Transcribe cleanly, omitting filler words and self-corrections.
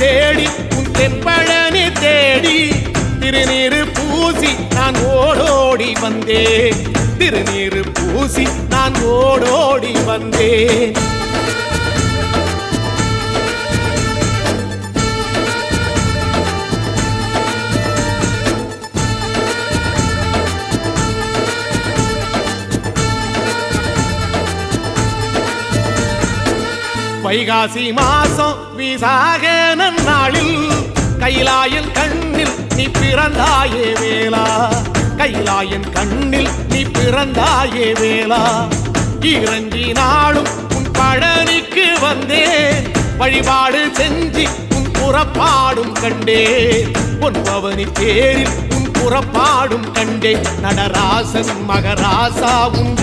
தேடி உன் தென்பழனி தேடி திருநீரு பூசி நான் ஓடோடி வந்தேன். திருநீரு பூசி நான் ஓடோடி வந்தேன். வைகாசி மாசம் விசாக நன்னாளில் கைலாயன் கண்ணில் நீ பிறந்தாயே வேளா. கைலாயன் கண்ணில் நீ பிறந்தாயே வேளா. இறங்கி நாளும் உன் பழனிக்கு வந்தேன். வழிபாடு செஞ்சு உன் புறப்பாடும் கண்டேன். பொன்பவனி தேரில் உன் புறப்பாடும் கண்டேன். நடராசன் மகராசா உன்